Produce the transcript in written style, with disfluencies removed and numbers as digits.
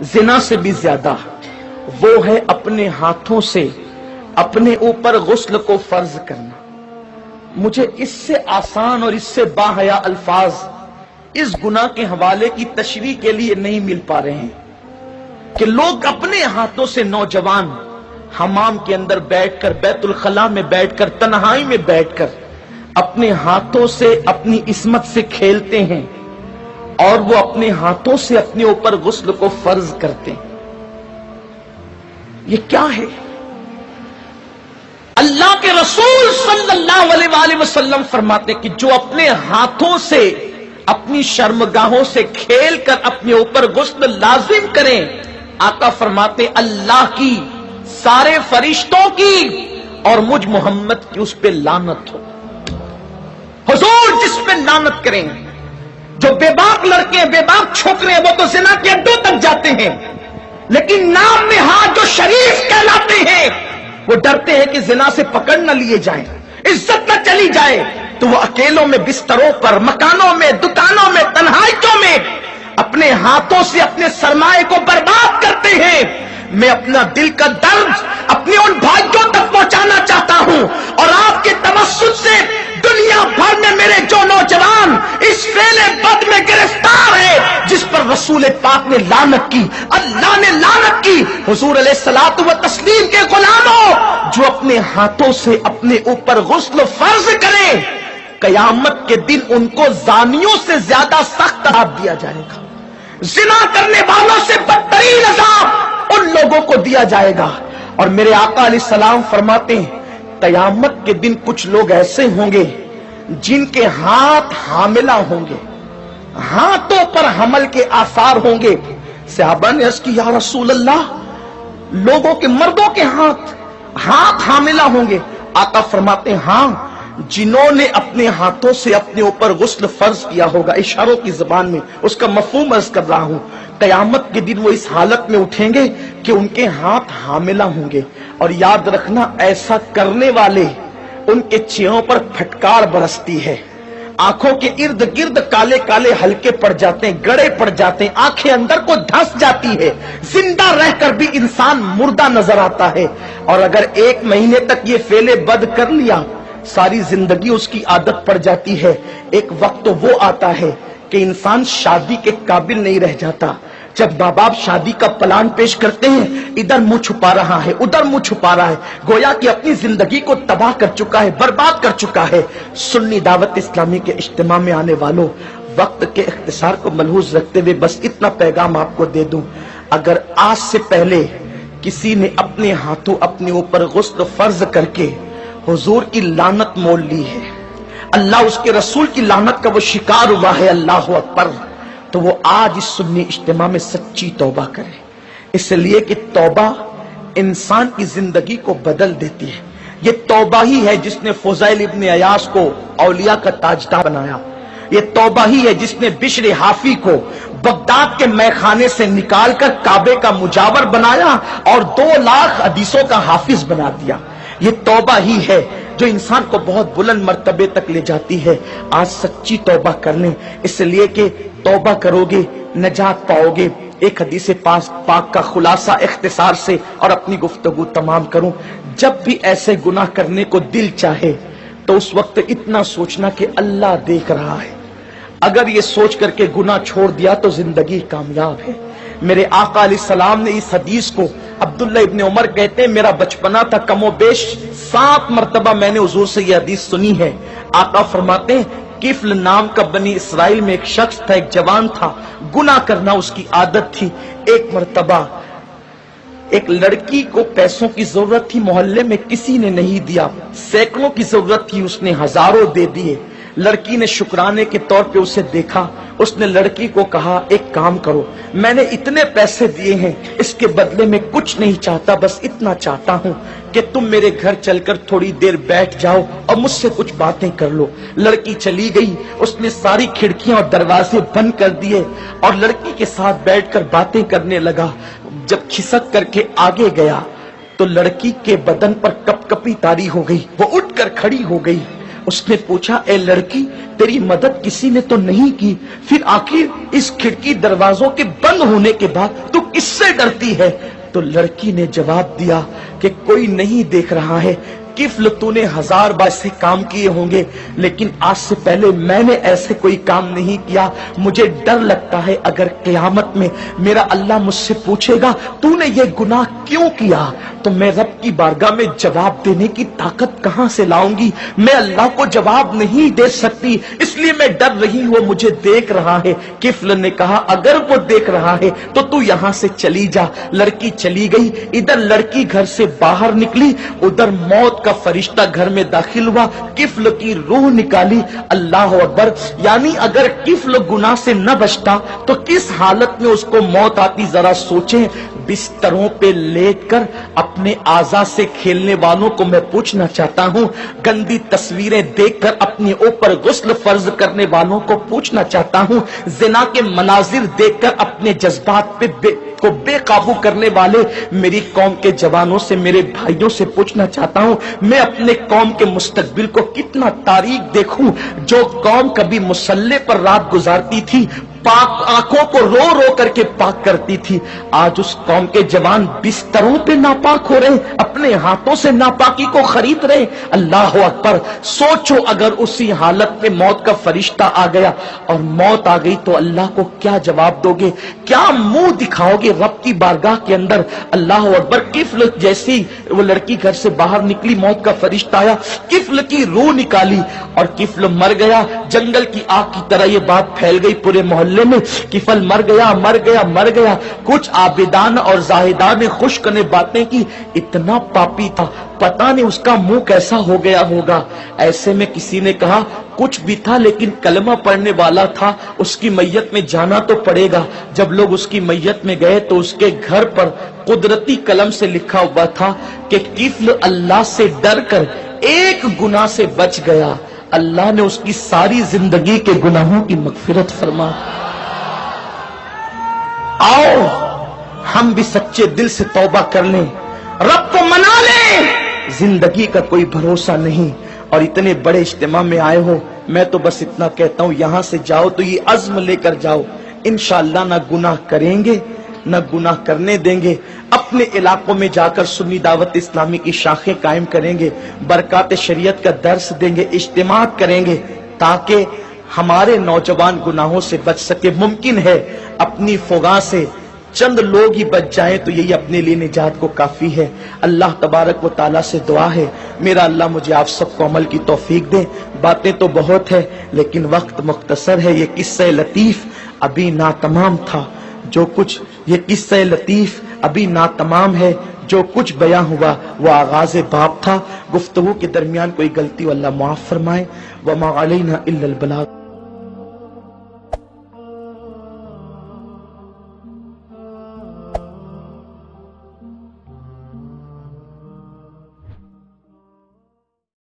जिना से भी ज्यादा वो है अपने हाथों से अपने ऊपर गुस्ल को फर्ज करना। मुझे इससे आसान और इससे बाहया अल्फाज इस गुनाह के हवाले की तशरीह के लिए नहीं मिल पा रहे हैं कि लोग अपने हाथों से, नौजवान हमाम के अंदर बैठकर, बैतुल खला में बैठकर, तन्हाई में बैठकर अपने हाथों से अपनी इस्मत से खेलते हैं और वो अपने हाथों से अपने ऊपर गुस्ल को फर्ज करते हैं। ये क्या है? अल्लाह के रसूल सल्लल्लाहु अलैहि वसल्लम फरमाते कि जो अपने हाथों से अपनी शर्मगाहों से खेलकर अपने ऊपर गुस्ल लाजिम करें, आका फरमाते अल्लाह की, सारे फरिश्तों की और मुझ मोहम्मद की उस पे लानत हो। हुजूर जिस पे लानत करें, जो बेबाक लड़के, बेबाक छोकरे, वो तो जिना के अड्डों तक जाते हैं, लेकिन नाम में हाथ जो शरीफ कहलाते हैं वो डरते हैं कि जिना से पकड़ न लिए जाए, इज्जत न चली जाए, तो वो अकेलों में, बिस्तरों पर, मकानों में, दुकानों में, तन्हाइयों में अपने हाथों से अपने सरमाए को बर्बाद करते हैं। मैं अपना दिल का दर्द अपने उन भाइयों तक पहुंचाना चाहता हूं और आपके तवस्सुल से दुनिया भर में मेरे जो नौजवान इस फेले बद में गिरफ्तार है, जिस पर रसूल पाक ने लानत की, अल्लाह ने लानत की, हुजूर अलैहिस्सलातु व तस्लीम के गुलामों, जो अपने हाथों से अपने ऊपर गुस्ल फर्ज करें, कयामत के दिन उनको जानियों से ज्यादा सख्त अज़ाब दिया जाएगा। जिना करने वालों से बदतरीन अज़ाब उन लोगों को दिया जाएगा। और मेरे आका अलैहिस्सलाम फरमाते हैं कयामत के दिन कुछ लोग ऐसे होंगे जिनके हाथ हामिला होंगे, हाथों पर हमल के आसार होंगे। सहाबा ने अर्ज़ की या रसूल अल्लाह, लोगों के, मर्दों के हाथ हामिला होंगे? आका फरमाते हैं हाँ, जिन्होंने अपने हाथों से अपने ऊपर गुस्ल फर्ज किया होगा। इशारों की जुबान में उसका मफहूम अर्ज कर रहा हूं। कयामत के दिन वो इस हालत में उठेंगे कि उनके हाथ हामिला होंगे। और याद रखना, ऐसा करने वाले उनके चेहरों पर फटकार बरसती है, आंखों के इर्द गिर्द काले काले हल्के पड़ जाते हैं, गड़े पड़ जाते हैं, आंखें अंदर को धंस जाती है, जिंदा रहकर भी इंसान मुर्दा नजर आता है। और अगर 1 महीने तक ये फेले बद कर लिया, सारी जिंदगी उसकी आदत पड़ जाती है। एक वक्त तो वो आता है कि इंसान शादी के काबिल नहीं रह जाता। जब माँ बाप शादी का प्लान पेश करते हैं, इधर मुंह छुपा रहा है, उधर मुंह छुपा रहा है, गोया कि अपनी जिंदगी को तबाह कर चुका है, बर्बाद कर चुका है। सुन्नी दावत इस्लामी के इज्तिमा में आने वालों, वक्त के इख्तिसार को मलहूज रखते हुए बस इतना पैगाम आपको दे दूं, अगर आज से पहले किसी ने अपने हाथों अपने ऊपर गुस्ल फर्ज करके हुजूर की लानत मोल ली है, अल्लाह उसके रसूल की लानत का वो शिकार हुआ है, अल्लाह अकबर, तो वो आज इस सुन्नी इज्तिमा में सच्ची तौबा करे। इसलिए कि तौबा इंसान की जिंदगी को बदल देती है। ये तौबा ही है जिसने फुज़ैल इब्न अयास को औलिया का ताजदार बनाया। ये तौबा ही है जिसने बिश्र हाफी को बगदाद के मैखाने से निकालकर काबे का मुजावर बनाया और 2 लाख हदीसों का हाफिज बना दिया। ये तौबा ही है जो इंसान को बहुत बुलंद मर्तबे तक ले जाती है। आज सच्ची तौबा कर लें, इसलिए कि तौबा करोगे नजात पाओगे। एक हदीस पाक का खुलासा इख्तिसार से और अपनी गुफ्तगू तमाम करूं, जब भी ऐसे गुनाह करने को दिल चाहे तो उस वक्त इतना सोचना कि अल्लाह देख रहा है। अगर ये सोच करके गुनाह छोड़ दिया तो जिंदगी कामयाब है। मेरे आका अलैहिस्सलाम ने इस हदीस को, अब्दुल्ला इब्न उमर कहते हैं मेरा बचपना था, कमोबेश 7 मरतबा मैंने हुजूर से यह हदीस सुनी है। आका फरमाते हैं किफ्ल नाम का बनी इसराइल में एक शख्स था, एक जवान था, गुनाह करना उसकी आदत थी। एक मरतबा एक लड़की को पैसों की जरूरत थी, मोहल्ले में किसी ने नहीं दिया, सैकड़ों की जरूरत थी, उसने हजारों दे दिए। लड़की ने शुक्राने के तौर पे उसे देखा, उसने लड़की को कहा एक काम करो, मैंने इतने पैसे दिए हैं, इसके बदले में कुछ नहीं चाहता, बस इतना चाहता हूं कि तुम मेरे घर चलकर थोड़ी देर बैठ जाओ और मुझसे कुछ बातें कर लो। लड़की चली गई, उसने सारी खिड़कियां और दरवाजे बंद कर दिए और लड़की के साथ बैठकर बातें करने लगा। जब खिसक करके आगे गया तो लड़की के बदन पर कपकपी तारी हो गई, वो उठकर खड़ी हो गई। उसने पूछा ए लड़की, तेरी मदद किसी ने तो नहीं की, फिर आखिर इस खिड़की दरवाजों के बंद होने के बाद तू किससे डरती है? तो लड़की ने जवाब दिया कि कोई नहीं देख रहा है। किफ्ल तूने 1000 बार ऐसे काम किए होंगे, लेकिन आज से पहले मैंने ऐसे कोई काम नहीं किया। मुझे डर लगता है अगर क़यामत में मेरा अल्लाह मुझसे पूछेगा तूने ये गुनाह क्यों किया, तो मैं रब की बारगाह में जवाब देने की ताकत कहां से लाऊंगी? मैं अल्लाह को जवाब नहीं दे सकती, इसलिए मैं डर रही हूं, मुझे देख रहा है। किफ्ल ने कहा अगर वो देख रहा है तो तू यहां से चली जा। लड़की चली गई। इधर लड़की घर से बाहर निकली, उधर मौत का फरिश्ता घर में दाखिल हुआ, किफ्ल की रूह निकाली। अल्लाह अकबर। यानी अगर किफ्ल गुनाह से न बचता तो किस हालत में उसको मौत आती, जरा सोचें। बिस्तरों पे लेटकर अपने आज़ा से खेलने वालों को मैं पूछना चाहता हूं, गंदी तस्वीरें देखकर अपने ऊपर गुस्ल फर्ज करने वालों को पूछना चाहता हूं, जिना के मनाजिर देखकर अपने जज्बात पे को बेकाबू करने वाले मेरी कौम के जवानों से, मेरे भाइयों से पूछना चाहता हूं, मैं अपने कौम के मुस्तकबिल को कितना तारीख देखूं। जो कौम कभी मुसल्ले पर रात गुजारती थी, पाक आंखों को रो रो करके पाक करती थी, आज उस कौम के जवान बिस्तरों पे नापाक हो रहे, अपने हाथों से नापाकी को खरीद रहे। अल्लाह अकबर। सोचो अगर उसी हालत में मौत का फरिश्ता आ गया और मौत आ गई तो अल्लाह को क्या जवाब दोगे, क्या मुंह दिखाओगे रब की बारगाह के अंदर? अल्लाह अकबर। किफ्ल जैसी वो लड़की घर से बाहर निकली, मौत का फरिश्ता आया, किफ्ल की रूह निकाली और किफ्ल मर गया। जंगल की आग की तरह ये बात फैल गई पूरे मोहल्ले में, किफल मर गया, मर गया, मर गया। कुछ आबिदान और जाहिदान ने खुश करने बातें की, इतना पापी था, पता नहीं उसका मुंह कैसा हो गया होगा। ऐसे में किसी ने कहा कुछ भी था लेकिन कलमा पढ़ने वाला था, उसकी मैयत में जाना तो पड़ेगा। जब लोग उसकी मैयत में गए तो उसके घर पर कुदरती कलम से लिखा हुआ था कि किफ्ल अल्लाह से डर कर एक गुनाह से बच गया, अल्लाह ने उसकी सारी जिंदगी के गुनाहों की मगफिरत फरमा। आओ हम भी सच्चे दिल से तौबा कर लें, रब को मना लें। जिंदगी का कोई भरोसा नहीं। और इतने बड़े इज्तिमा में आए हो, मैं तो बस इतना कहता हूं, यहां से जाओ तो ये अज़्म लेकर जाओ, इंशाअल्लाह ना गुनाह करेंगे न गुनाह करने देंगे। अपने इलाकों में जाकर सुन्नी दावत इस्लामी की शाखें कायम करेंगे, बरकात शरीयत का दर्स देंगे, इज्तिमा करेंगे ताकि हमारे नौजवान गुनाहों से बच सके। मुमकिन है अपनी फुगा से चंद लोग ही बच जाएं तो यही अपने लिए निजात को काफी है। अल्लाह तबारक व ताला से दुआ है, मेरा अल्लाह मुझे आप सबको अमल की तौफीक दे। बातें तो बहुत है लेकिन वक्त मुख्तसर है। ये किस्सा लतीफ अभी नातमाम था, जो कुछ ये किस्सा लतीफ अभी नातमाम है, जो कुछ बयां हुआ वो आगाज बाब था। गुफ्तगू के दरमियान कोई गलती अल्लाह माफ फरमाए। वमा अलैना इल्लल बलाग।